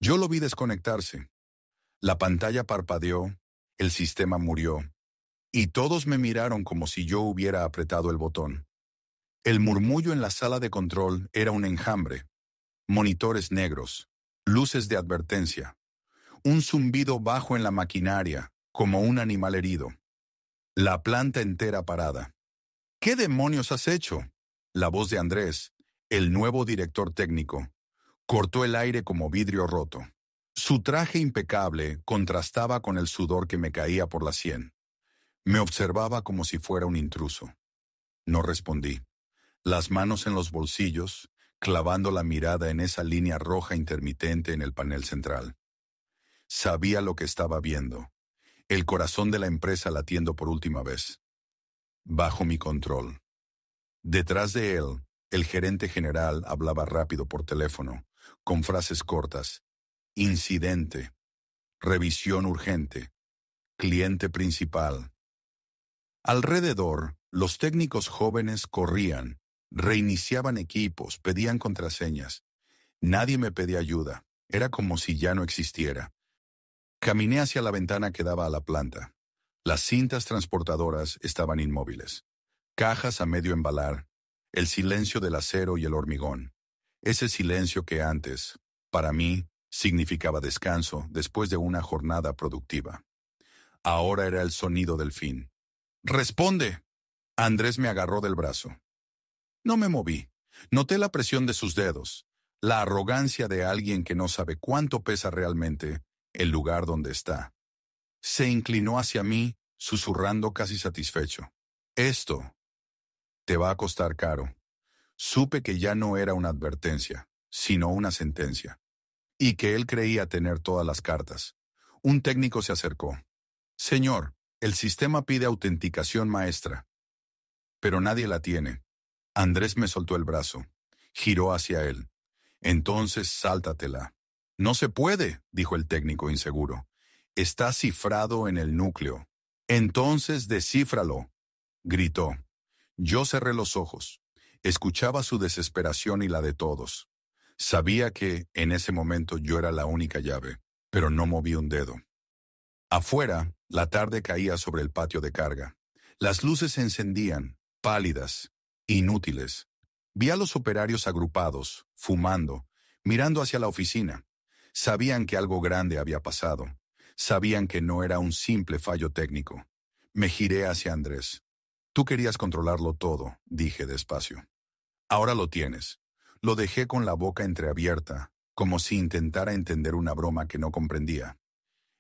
Yo lo vi desconectarse. La pantalla parpadeó, el sistema murió, y todos me miraron como si yo hubiera apretado el botón. El murmullo en la sala de control era un enjambre. Monitores negros, luces de advertencia, un zumbido bajo en la maquinaria, como un animal herido. La planta entera parada. ¿Qué demonios has hecho? La voz de Andrés, el nuevo director técnico, cortó el aire como vidrio roto. Su traje impecable contrastaba con el sudor que me caía por la sien. Me observaba como si fuera un intruso. No respondí. Las manos en los bolsillos, clavando la mirada en esa línea roja intermitente en el panel central. Sabía lo que estaba viendo. El corazón de la empresa latiendo por última vez. Bajo mi control. Detrás de él, el gerente general hablaba rápido por teléfono, con frases cortas. Incidente. Revisión urgente. Cliente principal. Alrededor, los técnicos jóvenes corrían, reiniciaban equipos, pedían contraseñas. Nadie me pedía ayuda. Era como si ya no existiera. Caminé hacia la ventana que daba a la planta. Las cintas transportadoras estaban inmóviles. Cajas a medio embalar. El silencio del acero y el hormigón. Ese silencio que antes, para mí, significaba descanso después de una jornada productiva. Ahora era el sonido del fin. ¡Responde! Andrés me agarró del brazo. No me moví. Noté la presión de sus dedos, la arrogancia de alguien que no sabe cuánto pesa realmente el lugar donde está. Se inclinó hacia mí, susurrando casi satisfecho. Esto te va a costar caro. Supe que ya no era una advertencia, sino una sentencia. Y que él creía tener todas las cartas. Un técnico se acercó. Señor, el sistema pide autenticación maestra. Pero nadie la tiene. Andrés me soltó el brazo. Giró hacia él. Entonces, sáltatela. No se puede, dijo el técnico inseguro. Está cifrado en el núcleo. Entonces, descífralo, gritó. Yo cerré los ojos. Escuchaba su desesperación y la de todos. Sabía que, en ese momento, yo era la única llave, pero no moví un dedo. Afuera, la tarde caía sobre el patio de carga. Las luces se encendían, pálidas, inútiles. Vi a los operarios agrupados, fumando, mirando hacia la oficina. Sabían que algo grande había pasado. Sabían que no era un simple fallo técnico. Me giré hacia Andrés. Tú querías controlarlo todo, dije despacio. Ahora lo tienes. Lo dejé con la boca entreabierta, como si intentara entender una broma que no comprendía.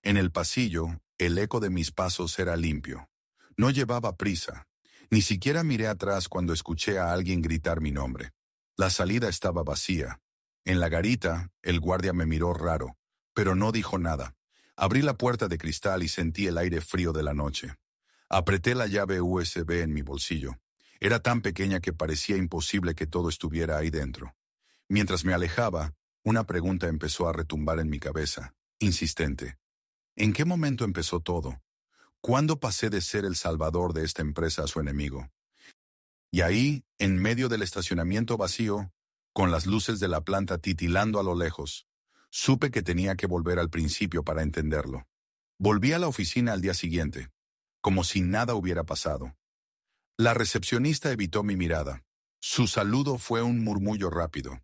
En el pasillo, el eco de mis pasos era limpio. No llevaba prisa. Ni siquiera miré atrás cuando escuché a alguien gritar mi nombre. La salida estaba vacía. En la garita, el guardia me miró raro, pero no dijo nada. Abrí la puerta de cristal y sentí el aire frío de la noche. Apreté la llave USB en mi bolsillo. Era tan pequeña que parecía imposible que todo estuviera ahí dentro. Mientras me alejaba, una pregunta empezó a retumbar en mi cabeza, insistente. ¿En qué momento empezó todo? ¿Cuándo pasé de ser el salvador de esta empresa a su enemigo? Y ahí, en medio del estacionamiento vacío, con las luces de la planta titilando a lo lejos, supe que tenía que volver al principio para entenderlo. Volví a la oficina al día siguiente, como si nada hubiera pasado. La recepcionista evitó mi mirada. Su saludo fue un murmullo rápido.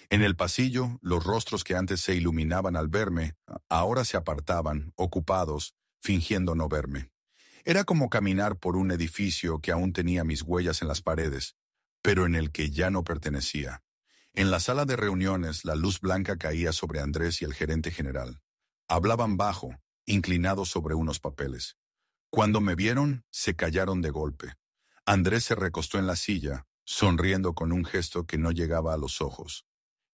En el pasillo, los rostros que antes se iluminaban al verme, ahora se apartaban, ocupados, fingiendo no verme. Era como caminar por un edificio que aún tenía mis huellas en las paredes, pero en el que ya no pertenecía. En la sala de reuniones, la luz blanca caía sobre Andrés y el gerente general. Hablaban bajo, inclinados sobre unos papeles. Cuando me vieron, se callaron de golpe. Andrés se recostó en la silla, sonriendo con un gesto que no llegaba a los ojos.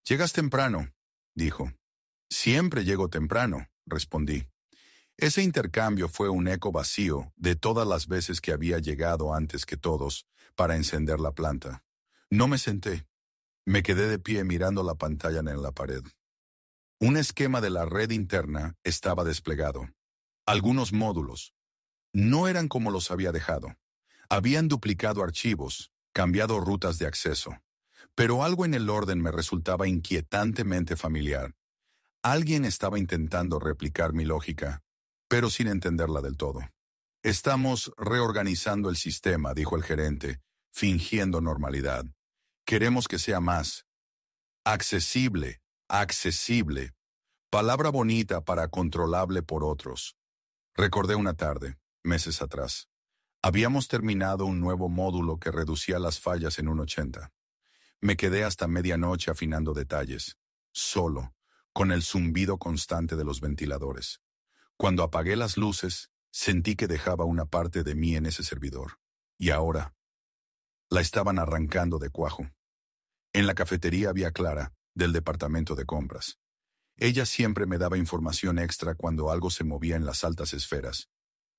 «Llegas temprano», dijo. «Siempre llego temprano», respondí. Ese intercambio fue un eco vacío de todas las veces que había llegado antes que todos para encender la planta. No me senté. Me quedé de pie mirando la pantalla en la pared. Un esquema de la red interna estaba desplegado. Algunos módulos. No eran como los había dejado. Habían duplicado archivos, cambiado rutas de acceso. Pero algo en el orden me resultaba inquietantemente familiar. Alguien estaba intentando replicar mi lógica, pero sin entenderla del todo. Estamos reorganizando el sistema, dijo el gerente, fingiendo normalidad. Queremos que sea más accesible, accesible. Palabra bonita para controlable por otros. Recordé una tarde, meses atrás. Habíamos terminado un nuevo módulo que reducía las fallas en un 80. Me quedé hasta medianoche afinando detalles, solo, con el zumbido constante de los ventiladores. Cuando apagué las luces, sentí que dejaba una parte de mí en ese servidor. Y ahora, la estaban arrancando de cuajo. En la cafetería había Clara, del departamento de compras. Ella siempre me daba información extra cuando algo se movía en las altas esferas.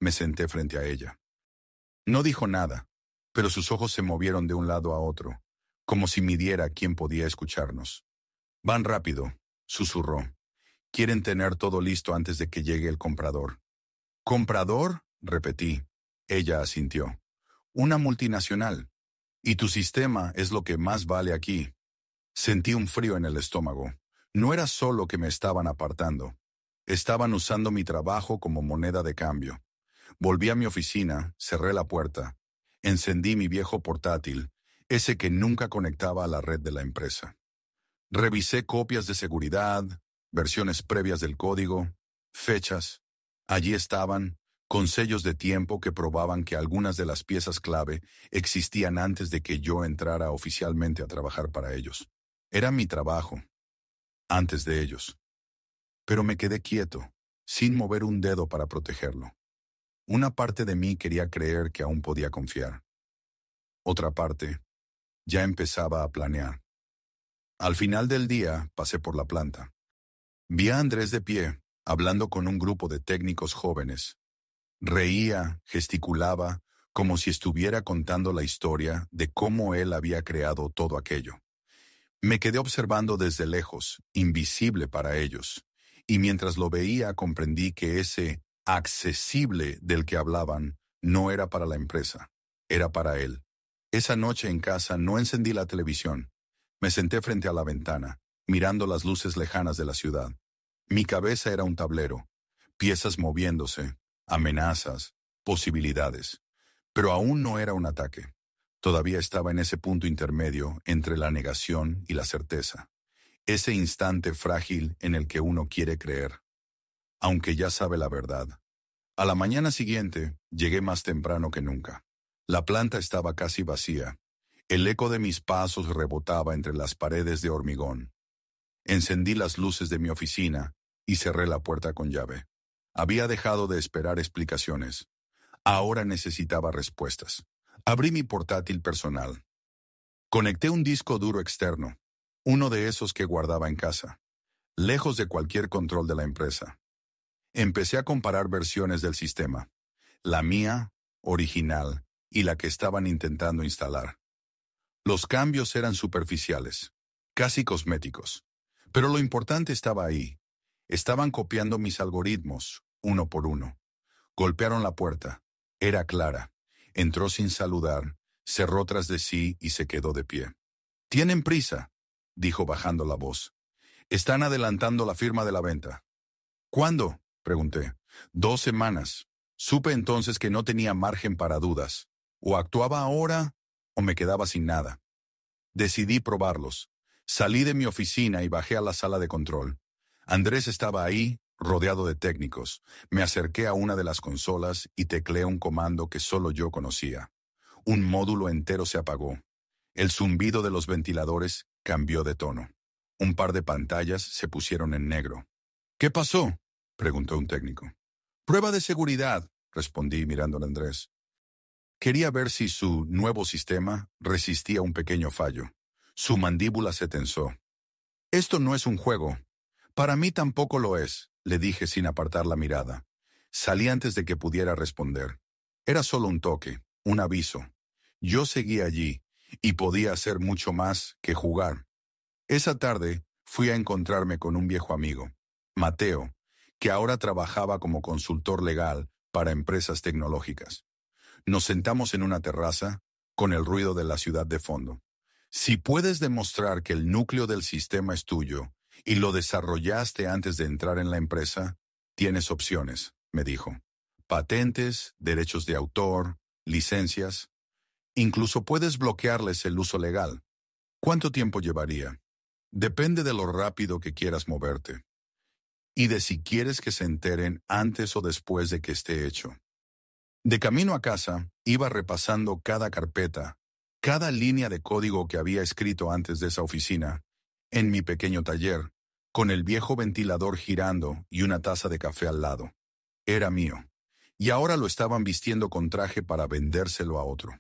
Me senté frente a ella. No dijo nada, pero sus ojos se movieron de un lado a otro, como si midiera quién podía escucharnos. Van rápido, susurró. Quieren tener todo listo antes de que llegue el comprador. ¿Comprador? Repetí. Ella asintió. Una multinacional. Y tu sistema es lo que más vale aquí. Sentí un frío en el estómago. No era solo que me estaban apartando. Estaban usando mi trabajo como moneda de cambio. Volví a mi oficina, cerré la puerta. Encendí mi viejo portátil, ese que nunca conectaba a la red de la empresa. Revisé copias de seguridad, versiones previas del código, fechas. Allí estaban, con sellos de tiempo que probaban que algunas de las piezas clave existían antes de que yo entrara oficialmente a trabajar para ellos. Era mi trabajo, antes de ellos. Pero me quedé quieto, sin mover un dedo para protegerlo. Una parte de mí quería creer que aún podía confiar. Otra parte ya empezaba a planear. Al final del día pasé por la planta. Vi a Andrés de pie, hablando con un grupo de técnicos jóvenes. Reía, gesticulaba, como si estuviera contando la historia de cómo él había creado todo aquello. Me quedé observando desde lejos, invisible para ellos, y mientras lo veía comprendí que ese accesible del que hablaban no era para la empresa, era para él. Esa noche en casa no encendí la televisión. Me senté frente a la ventana, mirando las luces lejanas de la ciudad. Mi cabeza era un tablero, piezas moviéndose, amenazas, posibilidades. Pero aún no era un ataque. Todavía estaba en ese punto intermedio entre la negación y la certeza. Ese instante frágil en el que uno quiere creer, aunque ya sabe la verdad. A la mañana siguiente, llegué más temprano que nunca. La planta estaba casi vacía. El eco de mis pasos rebotaba entre las paredes de hormigón. Encendí las luces de mi oficina y cerré la puerta con llave. Había dejado de esperar explicaciones. Ahora necesitaba respuestas. Abrí mi portátil personal. Conecté un disco duro externo, uno de esos que guardaba en casa, lejos de cualquier control de la empresa. Empecé a comparar versiones del sistema, la mía, original, y la que estaban intentando instalar. Los cambios eran superficiales, casi cosméticos, pero lo importante estaba ahí. Estaban copiando mis algoritmos, uno por uno. Golpearon la puerta. Era Clara. Entró sin saludar, cerró tras de sí y se quedó de pie. «Tienen prisa», dijo bajando la voz. «Están adelantando la firma de la venta». «¿Cuándo?», pregunté. «2 semanas». Supe entonces que no tenía margen para dudas. O actuaba ahora o me quedaba sin nada. Decidí probarlos. Salí de mi oficina y bajé a la sala de control. Andrés estaba ahí, rodeado de técnicos. Me acerqué a una de las consolas y tecleé un comando que solo yo conocía. Un módulo entero se apagó. El zumbido de los ventiladores cambió de tono. Un par de pantallas se pusieron en negro. «¿Qué pasó?», preguntó un técnico. «Prueba de seguridad», respondí mirando a Andrés. Quería ver si su nuevo sistema resistía un pequeño fallo. Su mandíbula se tensó. «Esto no es un juego». «Para mí tampoco lo es», le dije sin apartar la mirada. Salí antes de que pudiera responder. Era solo un toque, un aviso. Yo seguía allí, y podía hacer mucho más que jugar. Esa tarde fui a encontrarme con un viejo amigo, Mateo, que ahora trabajaba como consultor legal para empresas tecnológicas. Nos sentamos en una terraza, con el ruido de la ciudad de fondo. «Si puedes demostrar que el núcleo del sistema es tuyo, ¿Y lo desarrollaste antes de entrar en la empresa? Tienes opciones, me dijo. Patentes, derechos de autor, licencias. Incluso puedes bloquearles el uso legal. ¿Cuánto tiempo llevaría? Depende de lo rápido que quieras moverte. Y de si quieres que se enteren antes o después de que esté hecho. De camino a casa, iba repasando cada carpeta, cada línea de código que había escrito antes de esa oficina, en mi pequeño taller, con el viejo ventilador girando y una taza de café al lado. Era mío. Y ahora lo estaban vistiendo con traje para vendérselo a otro.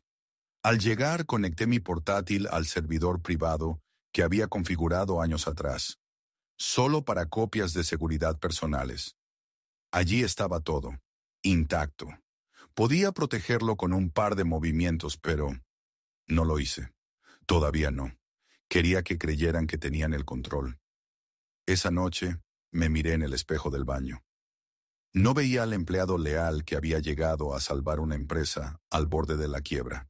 Al llegar, conecté mi portátil al servidor privado que había configurado años atrás, solo para copias de seguridad personales. Allí estaba todo, intacto. Podía protegerlo con un par de movimientos, pero no lo hice. Todavía no. Quería que creyeran que tenían el control. Esa noche me miré en el espejo del baño. No veía al empleado leal que había llegado a salvar una empresa al borde de la quiebra.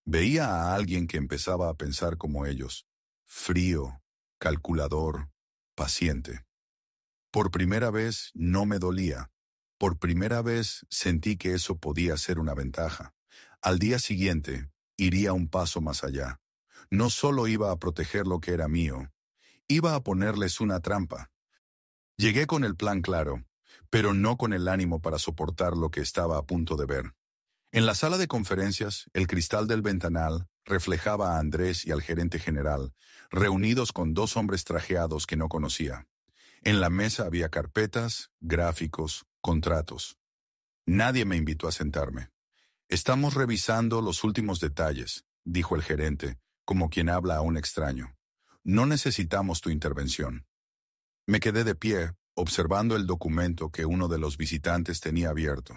Veía a alguien que empezaba a pensar como ellos, frío, calculador, paciente. Por primera vez no me dolía. Por primera vez sentí que eso podía ser una ventaja. Al día siguiente, iría un paso más allá. No solo iba a proteger lo que era mío, iba a ponerles una trampa. Llegué con el plan claro, pero no con el ánimo para soportar lo que estaba a punto de ver. En la sala de conferencias, el cristal del ventanal reflejaba a Andrés y al gerente general, reunidos con dos hombres trajeados que no conocía. En la mesa había carpetas, gráficos, contratos. Nadie me invitó a sentarme. Estamos revisando los últimos detalles, dijo el gerente, como quien habla a un extraño. No necesitamos tu intervención. Me quedé de pie, observando el documento que uno de los visitantes tenía abierto.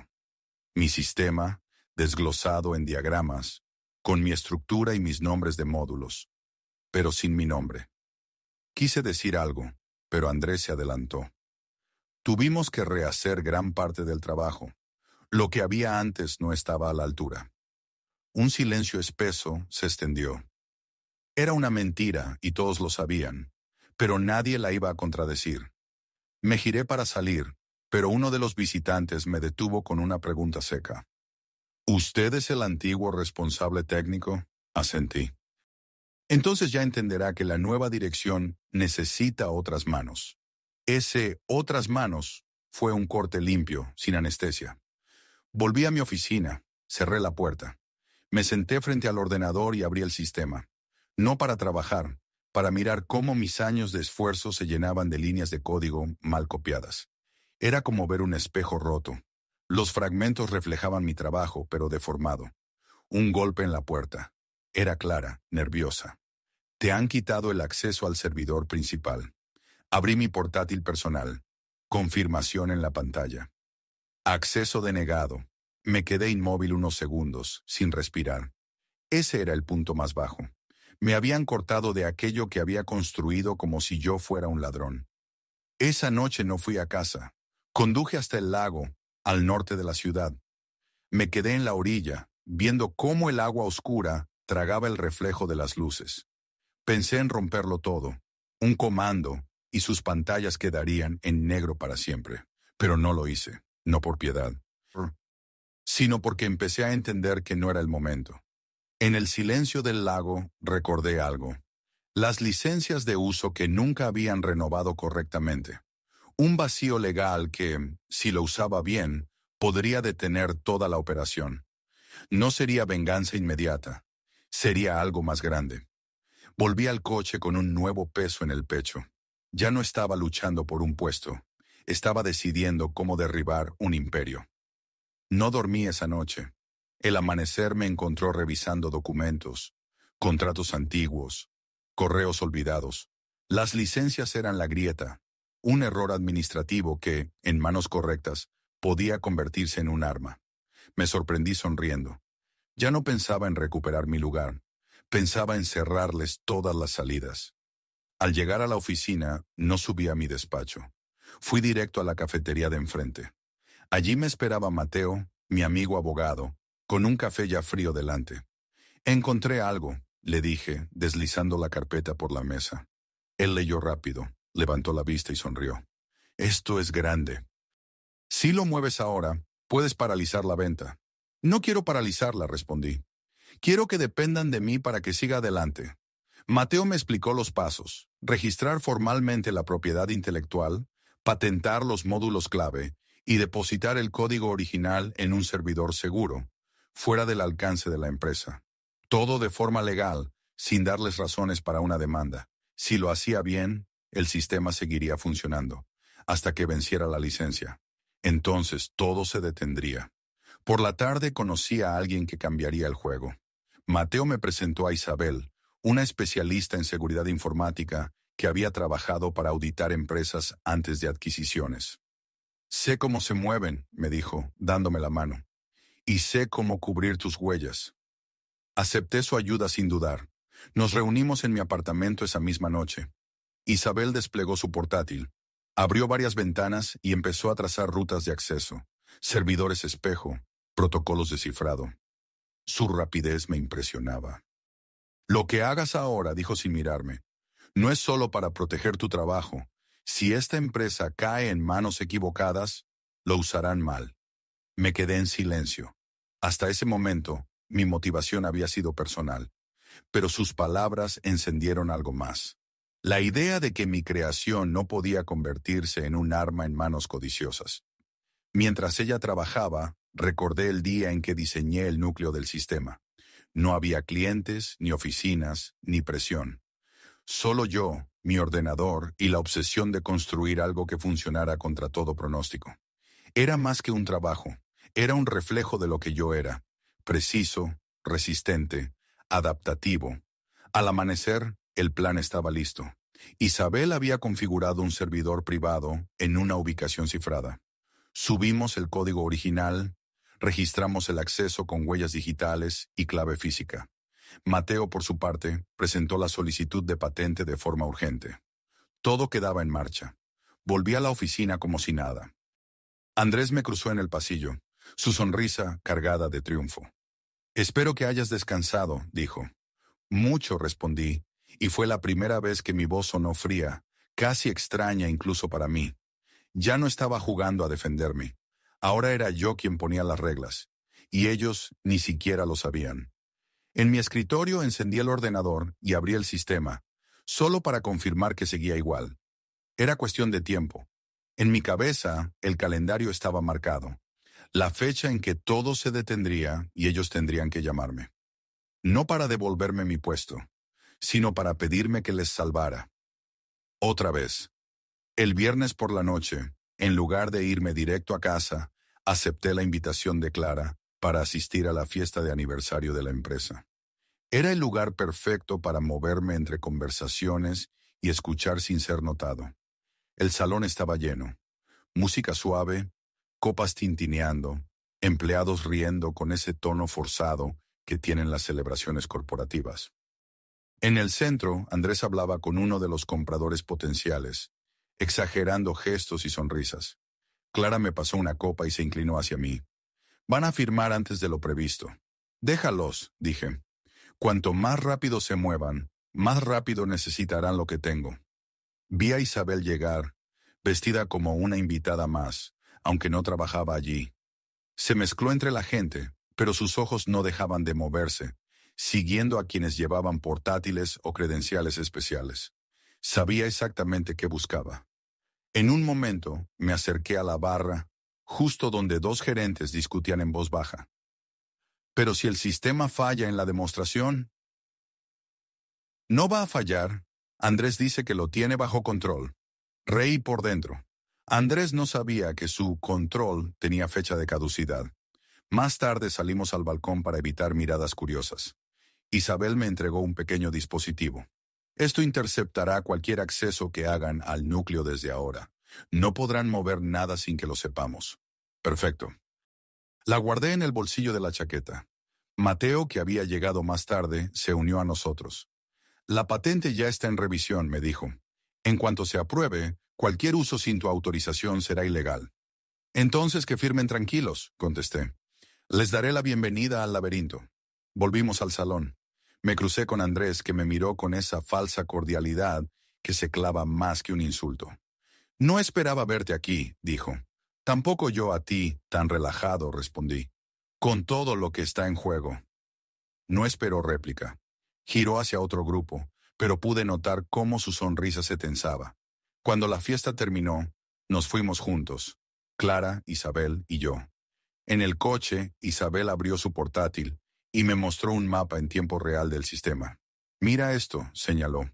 Mi sistema, desglosado en diagramas, con mi estructura y mis nombres de módulos, pero sin mi nombre. Quise decir algo, pero Andrés se adelantó. Tuvimos que rehacer gran parte del trabajo. Lo que había antes no estaba a la altura. Un silencio espeso se extendió. Era una mentira y todos lo sabían, pero nadie la iba a contradecir. Me giré para salir, pero uno de los visitantes me detuvo con una pregunta seca. ¿Usted es el antiguo responsable técnico? Asentí. Entonces ya entenderá que la nueva dirección necesita otras manos. Ese otras manos fue un corte limpio, sin anestesia. Volví a mi oficina, cerré la puerta. Me senté frente al ordenador y abrí el sistema. No para trabajar, para mirar cómo mis años de esfuerzo se llenaban de líneas de código mal copiadas. Era como ver un espejo roto. Los fragmentos reflejaban mi trabajo, pero deformado. Un golpe en la puerta. Era Clara, nerviosa. Te han quitado el acceso al servidor principal. Abrí mi portátil personal. Confirmación en la pantalla. Acceso denegado. Me quedé inmóvil unos segundos, sin respirar. Ese era el punto más bajo. Me habían cortado de aquello que había construido como si yo fuera un ladrón. Esa noche no fui a casa. Conduje hasta el lago, al norte de la ciudad. Me quedé en la orilla, viendo cómo el agua oscura tragaba el reflejo de las luces. Pensé en romperlo todo, un comando, y sus pantallas quedarían en negro para siempre. Pero no lo hice, no por piedad, sino porque empecé a entender que no era el momento. En el silencio del lago recordé algo. Las licencias de uso que nunca habían renovado correctamente. Un vacío legal que, si lo usaba bien, podría detener toda la operación. No sería venganza inmediata, sería algo más grande. Volví al coche con un nuevo peso en el pecho. Ya no estaba luchando por un puesto, estaba decidiendo cómo derribar un imperio. No dormí esa noche. El amanecer me encontró revisando documentos, contratos antiguos, correos olvidados. Las licencias eran la grieta, un error administrativo que, en manos correctas, podía convertirse en un arma. Me sorprendí sonriendo. Ya no pensaba en recuperar mi lugar, pensaba en cerrarles todas las salidas. Al llegar a la oficina, no subí a mi despacho. Fui directo a la cafetería de enfrente. Allí me esperaba Mateo, mi amigo abogado, con un café ya frío delante. Encontré algo, le dije, deslizando la carpeta por la mesa. Él leyó rápido. Levantó la vista y sonrió. Esto es grande. Si lo mueves ahora, puedes paralizar la venta. No quiero paralizarla, respondí. Quiero que dependan de mí para que siga adelante. Mateo me explicó los pasos: registrar formalmente la propiedad intelectual, patentar los módulos clave y depositar el código original en un servidor seguro, fuera del alcance de la empresa. Todo de forma legal, sin darles razones para una demanda. Si lo hacía bien, el sistema seguiría funcionando, hasta que venciera la licencia. Entonces todo se detendría. Por la tarde conocí a alguien que cambiaría el juego. Mateo me presentó a Isabel, una especialista en seguridad informática que había trabajado para auditar empresas antes de adquisiciones. Sé cómo se mueven, me dijo, dándome la mano, y sé cómo cubrir tus huellas. Acepté su ayuda sin dudar. Nos reunimos en mi apartamento esa misma noche. Isabel desplegó su portátil, abrió varias ventanas y empezó a trazar rutas de acceso, servidores espejo, protocolos de cifrado. Su rapidez me impresionaba. Lo que hagas ahora, dijo sin mirarme, no es solo para proteger tu trabajo. Si esta empresa cae en manos equivocadas, lo usarán mal. Me quedé en silencio. Hasta ese momento, mi motivación había sido personal, pero sus palabras encendieron algo más. La idea de que mi creación no podía convertirse en un arma en manos codiciosas. Mientras ella trabajaba, recordé el día en que diseñé el núcleo del sistema. No había clientes, ni oficinas, ni presión. Solo yo, mi ordenador y la obsesión de construir algo que funcionara contra todo pronóstico. Era más que un trabajo, era un reflejo de lo que yo era: preciso, resistente, adaptativo. Al amanecer, el plan estaba listo. Isabel había configurado un servidor privado en una ubicación cifrada. Subimos el código original, registramos el acceso con huellas digitales y clave física. Mateo, por su parte, presentó la solicitud de patente de forma urgente. Todo quedaba en marcha. Volví a la oficina como si nada. Andrés me cruzó en el pasillo, su sonrisa cargada de triunfo. «Espero que hayas descansado», dijo. «Mucho», respondí, y fue la primera vez que mi voz sonó fría, casi extraña incluso para mí. Ya no estaba jugando a defenderme. Ahora era yo quien ponía las reglas, y ellos ni siquiera lo sabían. En mi escritorio encendí el ordenador y abrí el sistema, solo para confirmar que seguía igual. Era cuestión de tiempo. En mi cabeza, el calendario estaba marcado, la fecha en que todo se detendría y ellos tendrían que llamarme. No para devolverme mi puesto, sino para pedirme que les salvara. Otra vez. El viernes por la noche, en lugar de irme directo a casa, acepté la invitación de Clara para asistir a la fiesta de aniversario de la empresa. Era el lugar perfecto para moverme entre conversaciones y escuchar sin ser notado. El salón estaba lleno. Música suave, copas tintineando, empleados riendo con ese tono forzado que tienen las celebraciones corporativas. En el centro, Andrés hablaba con uno de los compradores potenciales, exagerando gestos y sonrisas. Clara me pasó una copa y se inclinó hacia mí. «Van a firmar antes de lo previsto». «Déjalos», dije. «Cuanto más rápido se muevan, más rápido necesitarán lo que tengo». Vi a Isabel llegar, vestida como una invitada más, aunque no trabajaba allí. Se mezcló entre la gente, pero sus ojos no dejaban de moverse, siguiendo a quienes llevaban portátiles o credenciales especiales. Sabía exactamente qué buscaba. En un momento me acerqué a la barra, justo donde dos gerentes discutían en voz baja. «Pero si el sistema falla en la demostración...» «No va a fallar. Andrés dice que lo tiene bajo control». Reí por dentro. Andrés no sabía que su control tenía fecha de caducidad. Más tarde salimos al balcón para evitar miradas curiosas. Isabel me entregó un pequeño dispositivo. «Esto interceptará cualquier acceso que hagan al núcleo desde ahora. No podrán mover nada sin que lo sepamos». «Perfecto». La guardé en el bolsillo de la chaqueta. Mateo, que había llegado más tarde, se unió a nosotros. «La patente ya está en revisión», me dijo. «En cuanto se apruebe, cualquier uso sin tu autorización será ilegal». «Entonces que firmen tranquilos», contesté. «Les daré la bienvenida al laberinto». Volvimos al salón. Me crucé con Andrés, que me miró con esa falsa cordialidad que se clava más que un insulto. No esperaba verte aquí, dijo. Tampoco yo a ti, tan relajado, respondí. Con todo lo que está en juego. No esperó réplica. Giró hacia otro grupo, pero pude notar cómo su sonrisa se tensaba. Cuando la fiesta terminó, nos fuimos juntos, Clara, Isabel y yo. En el coche, Isabel abrió su portátil y me mostró un mapa en tiempo real del sistema. Mira esto, señaló.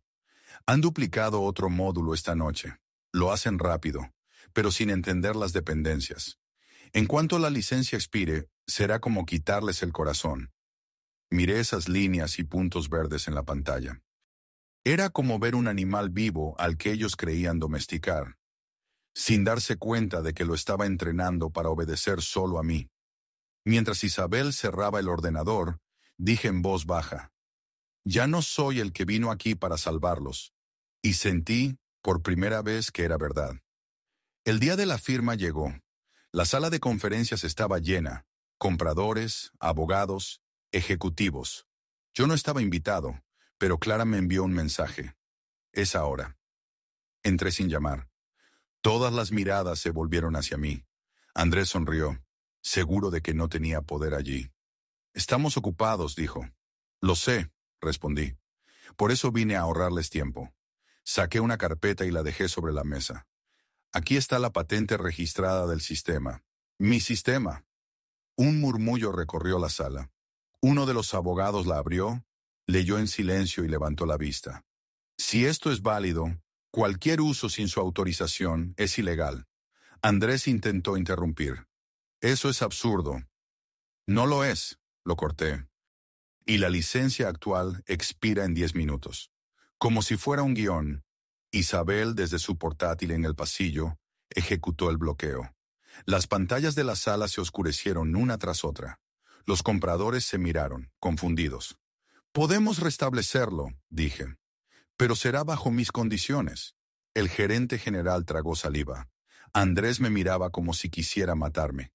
Han duplicado otro módulo esta noche. Lo hacen rápido, pero sin entender las dependencias. En cuanto la licencia expire, será como quitarles el corazón. Miré esas líneas y puntos verdes en la pantalla. Era como ver un animal vivo al que ellos creían domesticar, sin darse cuenta de que lo estaba entrenando para obedecer solo a mí. Mientras Isabel cerraba el ordenador, dije en voz baja, ya no soy el que vino aquí para salvarlos. Y sentí, por primera vez, que era verdad. El día de la firma llegó. La sala de conferencias estaba llena. Compradores, abogados, ejecutivos. Yo no estaba invitado, pero Clara me envió un mensaje. Es ahora. Entré sin llamar. Todas las miradas se volvieron hacia mí. Andrés sonrió, seguro de que no tenía poder allí. Estamos ocupados, dijo. Lo sé, respondí. Por eso vine a ahorrarles tiempo. Saqué una carpeta y la dejé sobre la mesa. Aquí está la patente registrada del sistema. Mi sistema. Un murmullo recorrió la sala. Uno de los abogados la abrió, leyó en silencio y levantó la vista. Si esto es válido, cualquier uso sin su autorización es ilegal. Andrés intentó interrumpir. Eso es absurdo. No lo es, lo corté. Y la licencia actual expira en 10 minutos. Como si fuera un guión, Isabel, desde su portátil en el pasillo, ejecutó el bloqueo. Las pantallas de la sala se oscurecieron una tras otra. Los compradores se miraron, confundidos. Podemos restablecerlo, dije. Pero será bajo mis condiciones. El gerente general tragó saliva. Andrés me miraba como si quisiera matarme.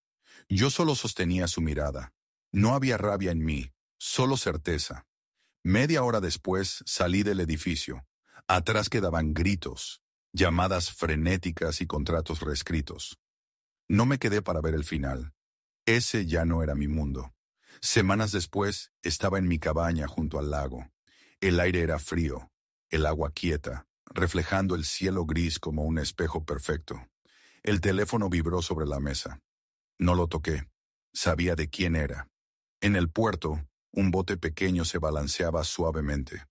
Yo solo sostenía su mirada. No había rabia en mí, solo certeza. Media hora después salí del edificio. Atrás quedaban gritos, llamadas frenéticas y contratos reescritos. No me quedé para ver el final. Ese ya no era mi mundo. Semanas después estaba en mi cabaña junto al lago. El aire era frío, el agua quieta, reflejando el cielo gris como un espejo perfecto. El teléfono vibró sobre la mesa. No lo toqué. Sabía de quién era. En el puerto, un bote pequeño se balanceaba suavemente.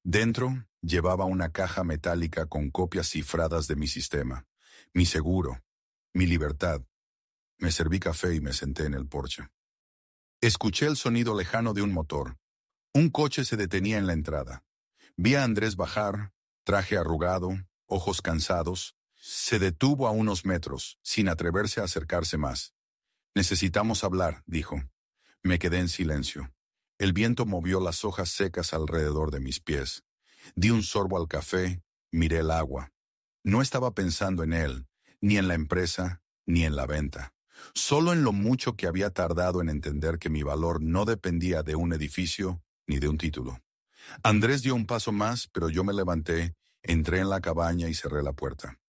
Dentro, llevaba una caja metálica con copias cifradas de mi sistema, mi seguro, mi libertad. Me serví café y me senté en el porche. Escuché el sonido lejano de un motor. Un coche se detenía en la entrada. Vi a Andrés bajar, traje arrugado, ojos cansados. Se detuvo a unos metros, sin atreverse a acercarse más. Necesitamos hablar, dijo. Me quedé en silencio. El viento movió las hojas secas alrededor de mis pies. Di un sorbo al café, miré el agua. No estaba pensando en él, ni en la empresa, ni en la venta. Solo en lo mucho que había tardado en entender que mi valor no dependía de un edificio ni de un título. Andrés dio un paso más, pero yo me levanté, entré en la cabaña y cerré la puerta.